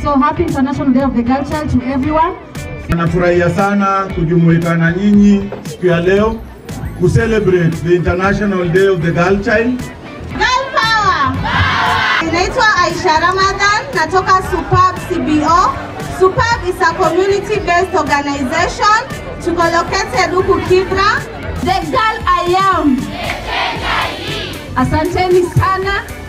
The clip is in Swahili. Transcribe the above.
So happy International Day of the Girl Child to everyone. Nafurahia sana kujumuika na nyinyi siku ya leo ku celebrate the International Day of the Girl Child. Girl Power! Naitwa Aisha Ramadan, natoka Superb CBO. Superb is a community-based organization. Tuko located huku Kibra. The girl I am. Asanteni sana.